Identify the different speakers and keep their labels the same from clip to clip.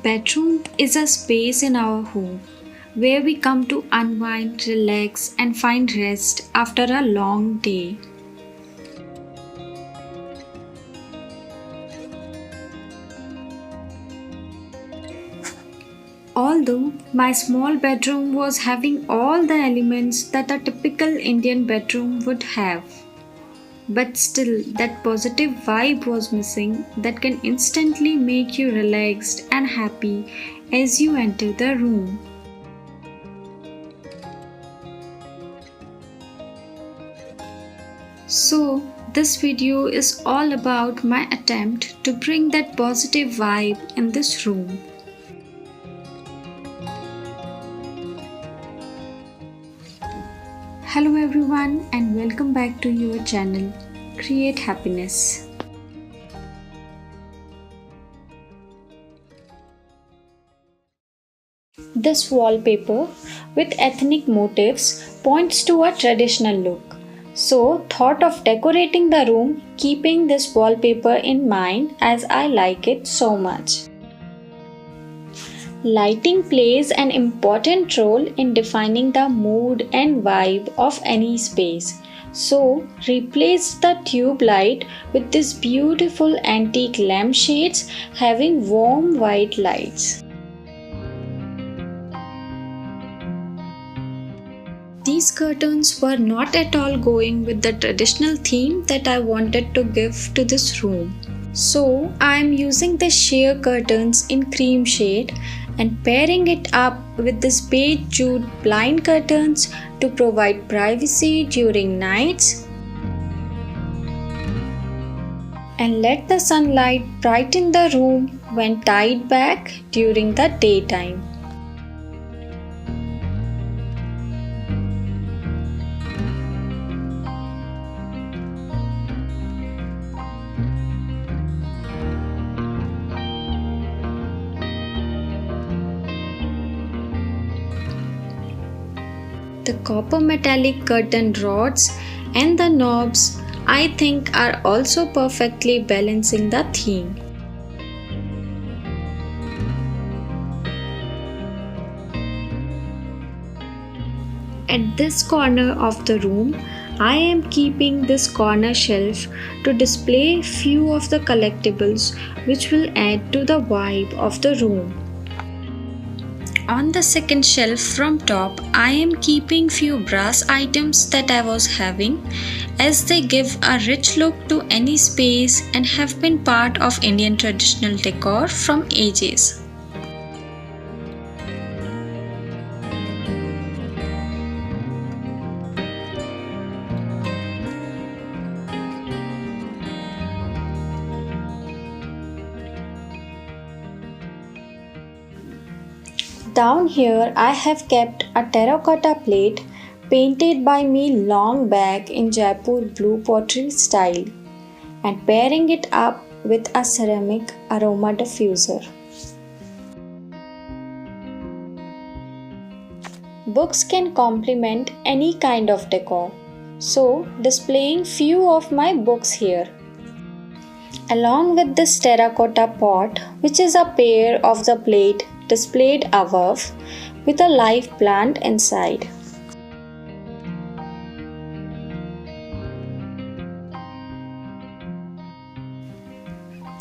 Speaker 1: Bedroom is a space in our home where we come to unwind, relax, and find rest after a long day. Although my small bedroom was having all the elements that a typical Indian bedroom would have, but still, that positive vibe was missing that can instantly make you relaxed and happy as you enter the room. So, this video is all about my attempt to bring that positive vibe in this room. Hello everyone and welcome back to your channel Create Happiness. This wallpaper with ethnic motifs points to a traditional look. So thought of decorating the room keeping this wallpaper in mind as I like it so much. Lighting plays an important role in defining the mood and vibe of any space. So, replace the tube light with this beautiful antique lampshades having warm white lights. These curtains were not at all going with the traditional theme that I wanted to give to this room. So, I am using the sheer curtains in cream shade and pairing it up with this beige jute blind curtains to provide privacy during nights and let the sunlight brighten the room when tied back during the daytime. The copper metallic curtain rods and the knobs I think are also perfectly balancing the theme. At this corner of the room, I am keeping this corner shelf to display few of the collectibles which will add to the vibe of the room. On the second shelf from top, I am keeping few brass items that I was having as they give a rich look to any space and have been part of Indian traditional decor from ages. Down here I have kept a terracotta plate painted by me long back in Jaipur blue pottery style and pairing it up with a ceramic aroma diffuser. Books can complement any kind of decor, so displaying few of my books here. Along with this terracotta pot, which is a pair of the plate displayed above with a live plant inside.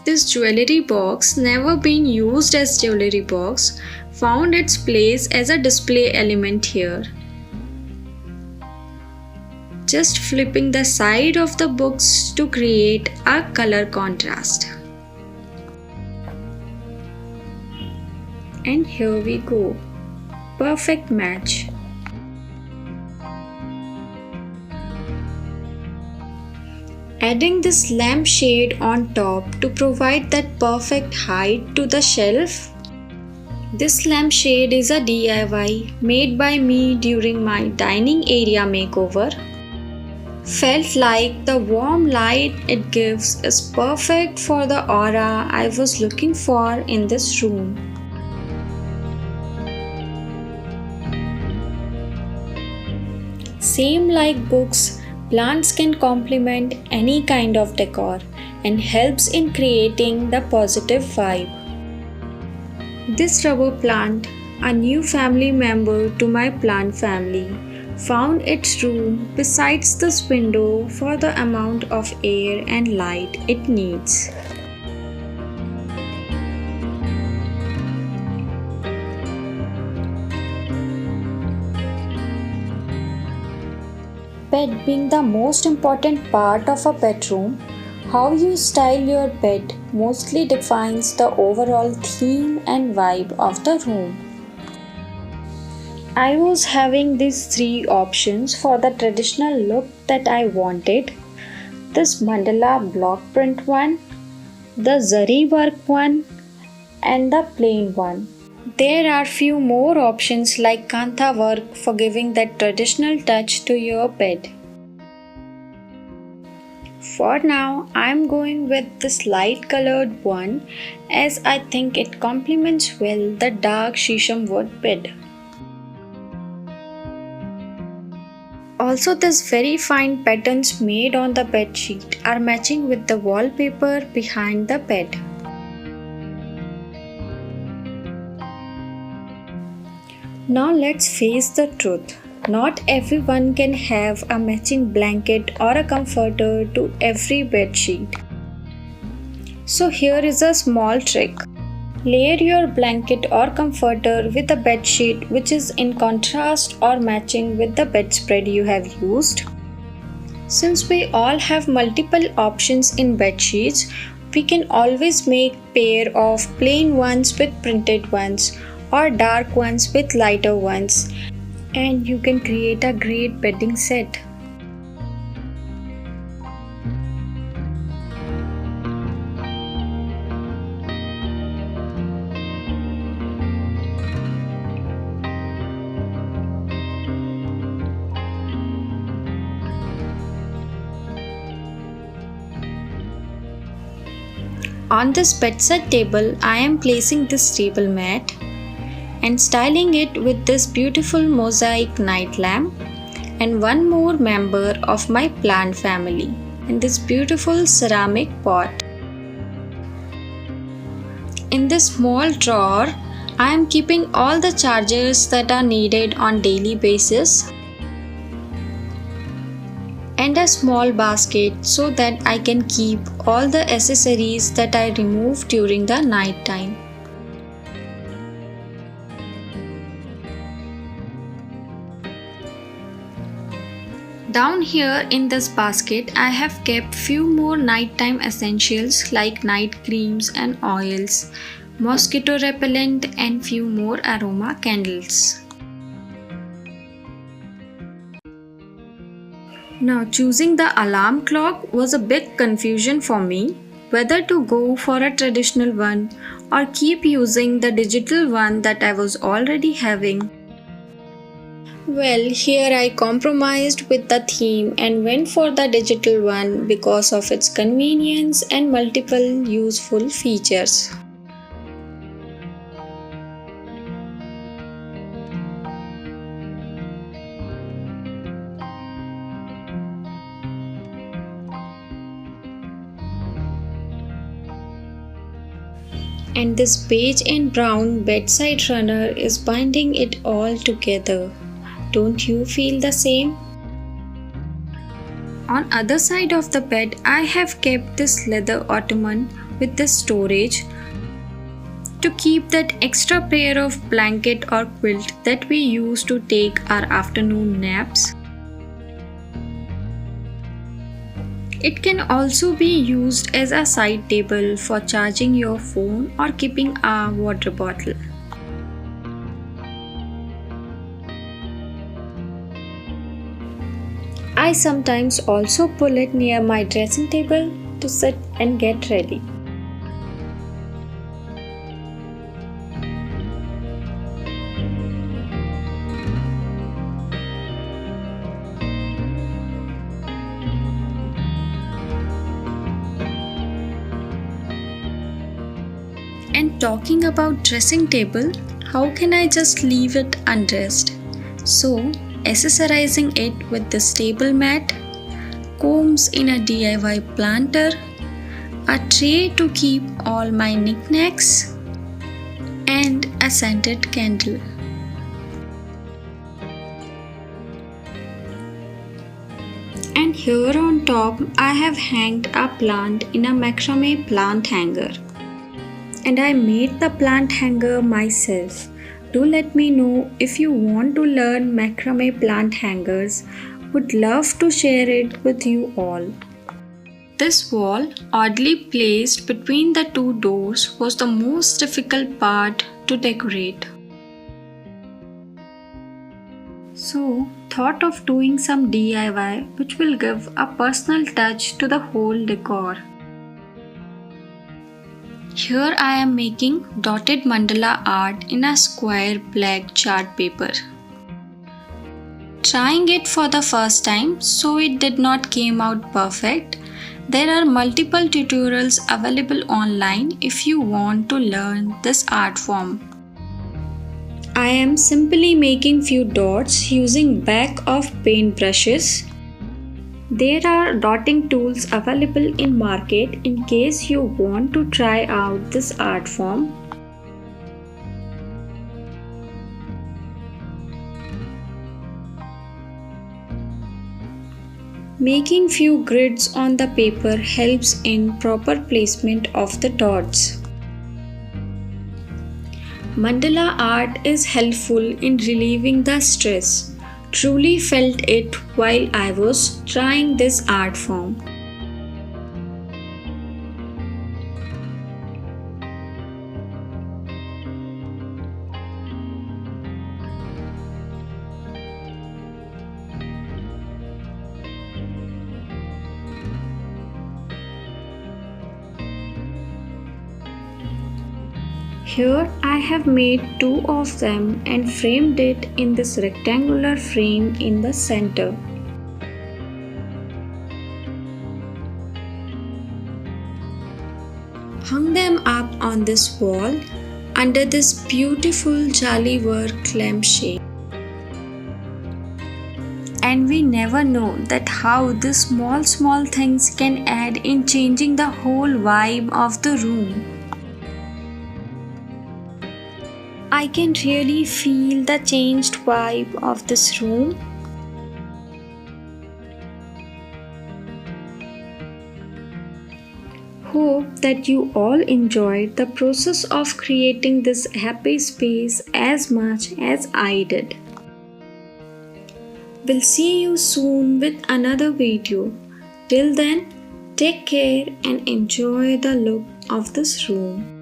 Speaker 1: This jewelry box, never been used as jewelry box, found its place as a display element here. Just flipping the side of the books to create a color contrast. And here we go. Perfect match. Adding this lampshade on top to provide that perfect height to the shelf. This lampshade is a DIY made by me during my dining area makeover. Felt like the warm light it gives is perfect for the aura I was looking for in this room. Same like books, plants can complement any kind of decor and helps in creating the positive vibe. This rubber plant, a new family member to my plant family, found its room besides this window for the amount of air and light it needs. Bed being the most important part of a bedroom, how you style your bed mostly defines the overall theme and vibe of the room. I was having these three options for the traditional look that I wanted: this mandala block print one, the zari work one, and the plain one. There are few more options like kantha work for giving that traditional touch to your bed. For now, I'm going with this light colored one as I think it complements well the dark shisham wood bed. Also, these very fine patterns made on the bed sheet are matching with the wallpaper behind the bed. Now let's face the truth. Not everyone can have a matching blanket or a comforter to every bed sheet. So here is a small trick. Layer your blanket or comforter with a bed sheet which is in contrast or matching with the bedspread you have used. Since we all have multiple options in bed sheets, we can always make pair of plain ones with printed ones or dark ones with lighter ones, and you can create a great bedding set. On this bedside table, I am placing this table mat and styling it with this beautiful mosaic night lamp and one more member of my plant family and this beautiful ceramic pot. In this small drawer, I am keeping all the chargers that are needed on daily basis and a small basket so that I can keep all the accessories that I remove during the night time. Down here in this basket, I have kept few more nighttime essentials like night creams and oils, mosquito repellent and few more aroma candles. Now choosing the alarm clock was a big confusion for me, whether to go for a traditional one or keep using the digital one that I was already having. Well, here I compromised with the theme and went for the digital one because of its convenience and multiple useful features. And this beige and brown bedside runner is binding it all together. Don't you feel the same? On other side of the bed, I have kept this leather ottoman with this storage to keep that extra pair of blanket or quilt that we use to take our afternoon naps. It can also be used as a side table for charging your phone or keeping a water bottle. I sometimes also pull it near my dressing table to sit and get ready. And talking about dressing table, how can I just leave it undressed? So, accessorizing it with this table mat, combs in a DIY planter, a tray to keep all my knickknacks, and a scented candle. And here on top, I have hanged a plant in a macrame plant hanger. And I made the plant hanger myself. Do let me know if you want to learn macrame plant hangers. Would love to share it with you all. This wall, oddly placed between the two doors, was the most difficult part to decorate. So, thought of doing some DIY which will give a personal touch to the whole decor. Here I am making dotted mandala art in a square black chart paper. Trying it for the first time, so it did not came out perfect. There are multiple tutorials available online if you want to learn this art form. I am simply making few dots using back of paint brushes. There are dotting tools available in market in case you want to try out this art form. Making few grids on the paper helps in proper placement of the dots. Mandala art is helpful in relieving the stress. Truly felt it while I was trying this art form. Here I have made two of them and framed it in this rectangular frame in the center. Hung them up on this wall under this beautiful jali work lampshade. And we never know that how these small things can add in changing the whole vibe of the room. I can really feel the changed vibe of this room. Hope that you all enjoyed the process of creating this happy space as much as I did. We'll see you soon with another video. Till then, take care and enjoy the look of this room.